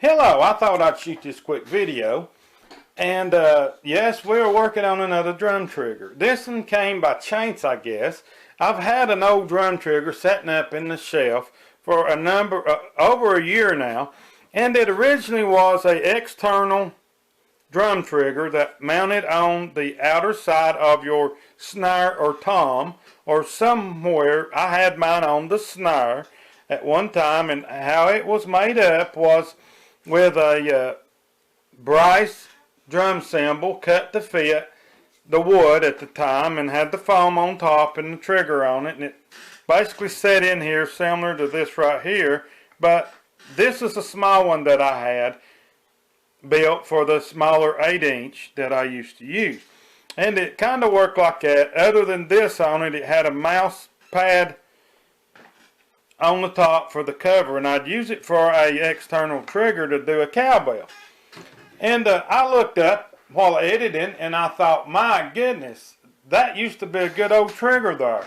Hello, I thought I'd shoot this quick video. And yes, we're working on another drum trigger. This one came by chance, I guess. I've had an old drum trigger sitting up in the shelf for over a year now. And it originally was an external drum trigger that mounted on the outer side of your snare or tom, or somewhere. I had mine on the snare at one time, and how it was made up was with a Bryce drum cymbal cut to fit the wood at the time, and had the foam on top and the trigger on it, and it basically set in here similar to this right here, but this is a small one that I had built for the smaller 8-inch that I used to use. And it kind of worked like that. Other than this on it, it had a mouse pad on the top for the cover, and I'd use it for a external trigger to do a cowbell. And I looked up while editing, and I thought, my goodness, that used to be a good old trigger there.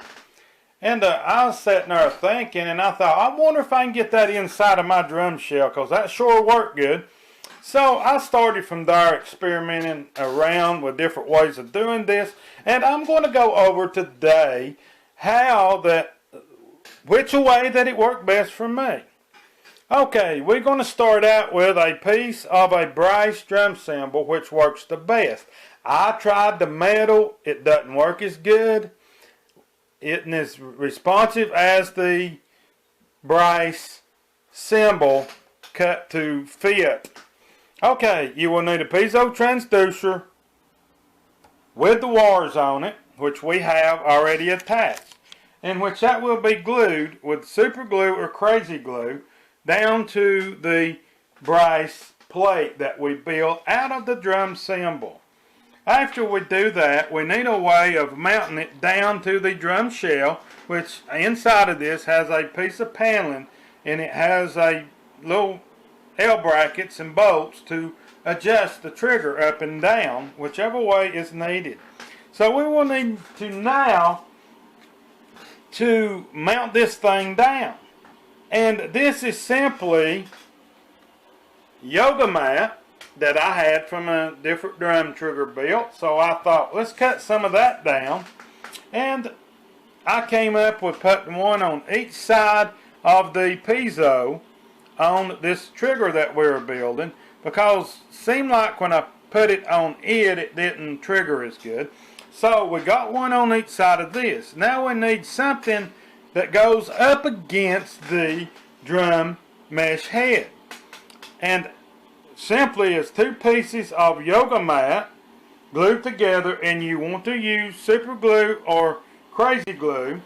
And I was sitting there thinking, and I thought, I wonder if I can get that inside of my drum shell, because that sure worked good. So I started from there experimenting around with different ways of doing this, and I'm going to go over today which way that it worked best for me. Okay, we're going to start out with a piece of a Bryce drum cymbal, which works the best. I tried the metal. It doesn't work as good. It isn't as responsive as the Bryce cymbal cut to fit. Okay, you will need a piezo transducer with the wires on it, which we have already attached, in which that will be glued with super glue or crazy glue down to the Bryce plate that we built out of the drum cymbal. After we do that, we need a way of mounting it down to the drum shell, which inside of this has a piece of paneling, and it has a little L brackets and bolts to adjust the trigger up and down, whichever way is needed. So we will need to now to mount this thing down. And this is simply yoga mat that I had from a different drum trigger built. So I thought, let's cut some of that down. And I came up with putting one on each side of the piezo on this trigger that we were building, because it seemed like when I put it on it didn't trigger as good. So we got one on each side of this. Now we need something that goes up against the drum mesh head. And simply it's two pieces of yoga mat glued together, and you want to use super glue or crazy glue.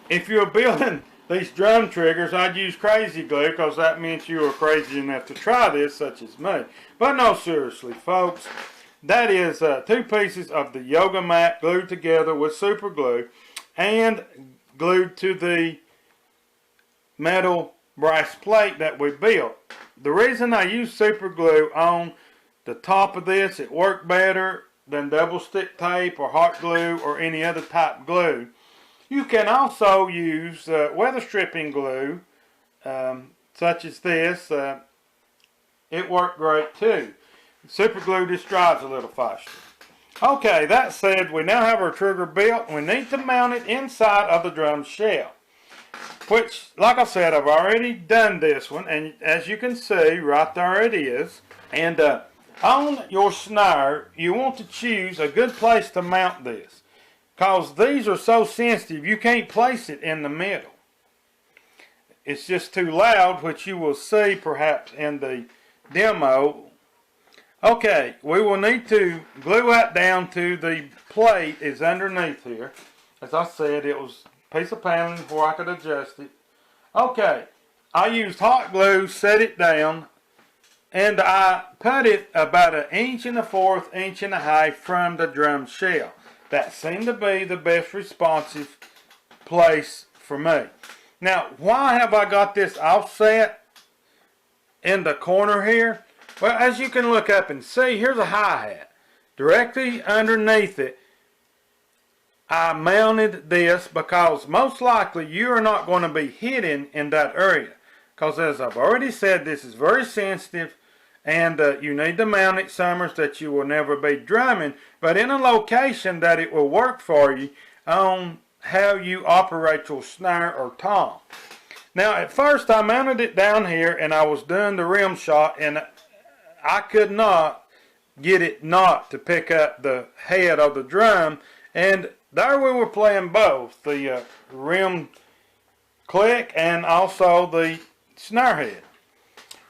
If you're building these drum triggers, I'd use crazy glue, because that means you are crazy enough to try this, such as me. But no, seriously, folks, that is two pieces of the yoga mat glued together with super glue and glued to the metal Bryce plate that we built. The reason I use super glue on the top of this, it worked better than double stick tape or hot glue or any other type glue. You can also use weather stripping glue, such as this. It worked great too. Super glue just dries a little faster. Okay, that said, we now have our trigger built. We need to mount it inside of the drum shell, which, like I said, I've already done this one, and as you can see, right there it is. And on your snare, you want to choose a good place to mount this, because these are so sensitive, you can't place it in the middle. It's just too loud, which you will see perhaps in the demo. Okay, we will need to glue that down to the plate is underneath here. As I said, it was a piece of paneling before I could adjust it. Okay, I used hot glue, set it down, and I put it about 1 1/4 inch from the drum shell. That seemed to be the best responsive place for me. Now, why have I got this offset in the corner here? Well, as you can look up and see, here's a hi-hat. Directly underneath it, I mounted this because most likely you are not going to be hitting in that area. Because as I've already said, this is very sensitive and you need to mount it somewhere that you will never be drumming, but in a location that it will work for you on how you operate your snare or tom. Now at first I mounted it down here and I was doing the rim shot, and I could not get it not to pick up the head of the drum, and there we were playing both the rim click and also the snare head.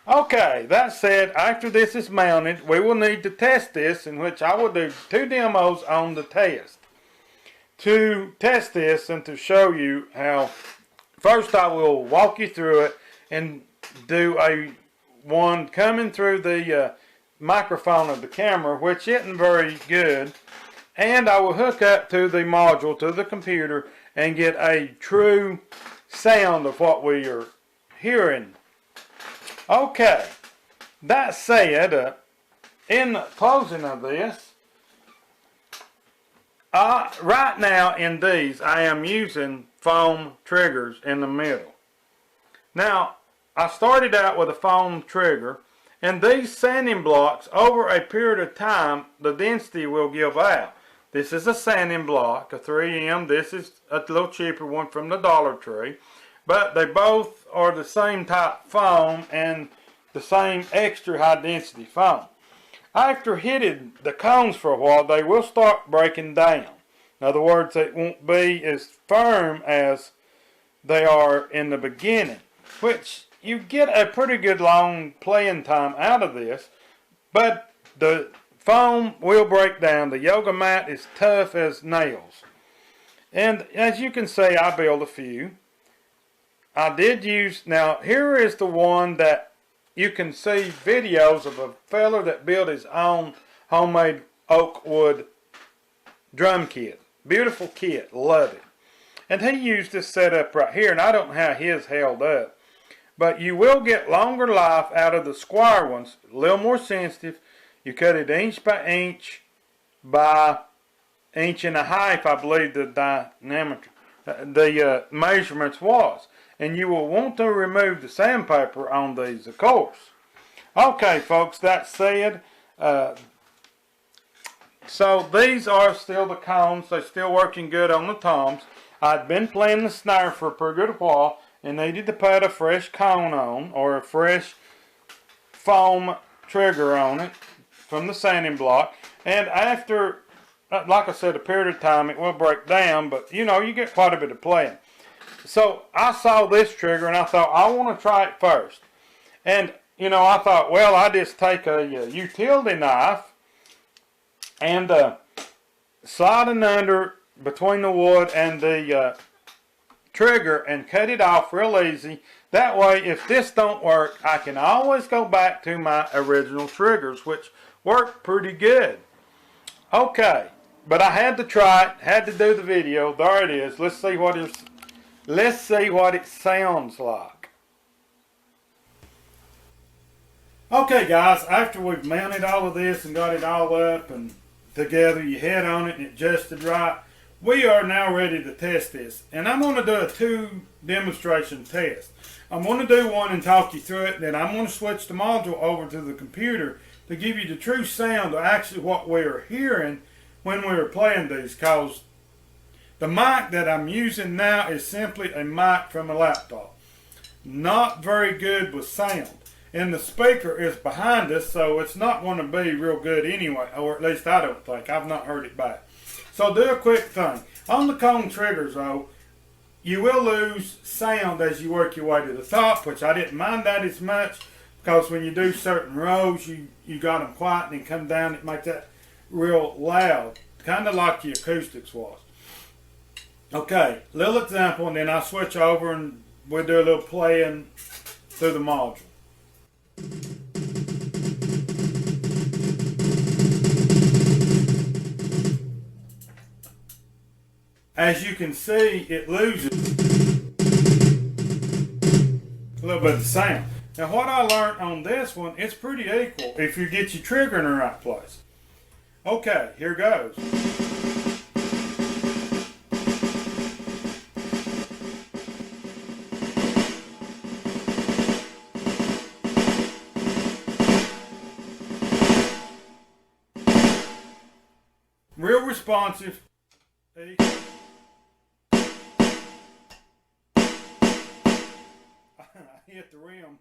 Okay, that said, after this is mounted, we will need to test this, in which I will do 2 demos on the test. To test this and to show you how, first I will walk you through it and do one coming through the microphone of the camera, which isn't very good, and I will hook up to the module, to the computer, and get a true sound of what we are hearing. Okay, that said, in the closing of this, right now in these I am using foam triggers in the middle. Now I started out with a foam trigger, and these sanding blocks, over a period of time, the density will give out. This is a sanding block, a 3M. This is a little cheaper one from the Dollar Tree. But they both are the same type foam and the same extra high density foam. After hitting the cones for a while, they will start breaking down. In other words, it won't be as firm as they are in the beginning, which you get a pretty good long playing time out of this, but the foam will break down. The yoga mat is tough as nails. And as you can see, I built a few. I did use, now here is the one that you can see videos of a fella that built his own homemade oak wood drum kit. Beautiful kit, love it. And he used this setup right here, and I don't know how his held up. But you will get longer life out of the square ones, a little more sensitive. You cut it inch by inch by inch and a half, I believe the diameter, the measurements was. And you will want to remove the sandpaper on these, of course. Okay, folks, that said, so these are still the cones. They're still working good on the toms. I'd been playing the snare for a pretty good while and needed to put a fresh cone on, or a fresh foam trigger on it from the sanding block. And after, like I said, a period of time, it will break down, but you know, you get quite a bit of playing. So I saw this trigger and I thought, I want to try it first. And you know, I thought, well, I just take a utility knife and slide it under between the wood and the trigger and cut it off real easy. That way, if this don't work, I can always go back to my original triggers, which work pretty good. Okay, but I had to try it, had to do the video. There it is. Let's see what it sounds like. Okay guys, after we've mounted all of this and got it all up and together, you head on it and adjusted right, we are now ready to test this. And I'm going to do a 2 demonstration test. I'm going to do one and talk you through it, then I'm going to switch the module over to the computer to give you the true sound of actually what we're hearing when we were playing these, because the mic that I'm using now is simply a mic from a laptop. Not very good with sound. And the speaker is behind us, so it's not going to be real good anyway, or at least I don't think. I've not heard it back. So do a quick thing. On the cone triggers though, you will lose sound as you work your way to the top, which I didn't mind that as much, because when you do certain rows, you got them quiet and then come down, it makes that real loud, kind of like the acoustics was. Okay, little example, and then I'll switch over and we'll do a little playing through the module. As you can see, it loses a little bit of sound. Now what I learned on this one, it's pretty equal if you get your trigger in the right place. Okay, here goes. real responsive. I hit the rim.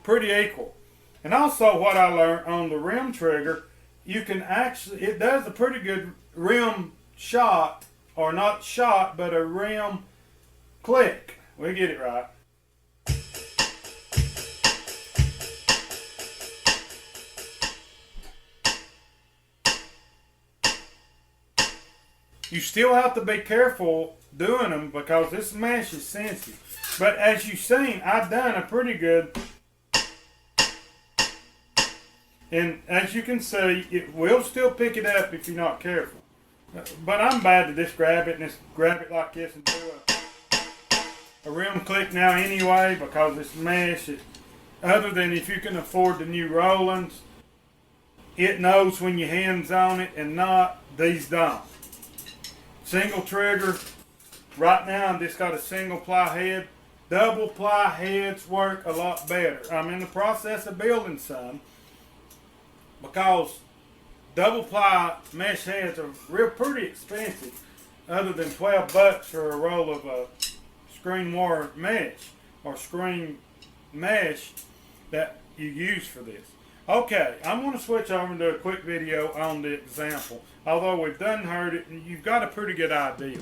Pretty equal. And also what I learned on the rim trigger, you can actually, it does a pretty good rim shot, or not shot, but a rim click. We get it right. You still have to be careful doing them because this mesh is sensitive. But as you've seen, I've done a pretty good. And as you can see, it will still pick it up if you're not careful. But I'm bad to just grab it and just grab it like this and do a rim click now anyway because it's mesh. Other than if you can afford the new Rollins, it knows when your hand's on it and not. These don't. Single trigger. Right now I just got a single ply head. Double ply heads work a lot better. I'm in the process of building some because double ply mesh heads are real pretty expensive, other than $12 for a roll of a screen wire mesh or screen mesh that you use for this. Okay, I'm going to switch over and do a quick video on the example. Although we've done heard it, you've got a pretty good idea.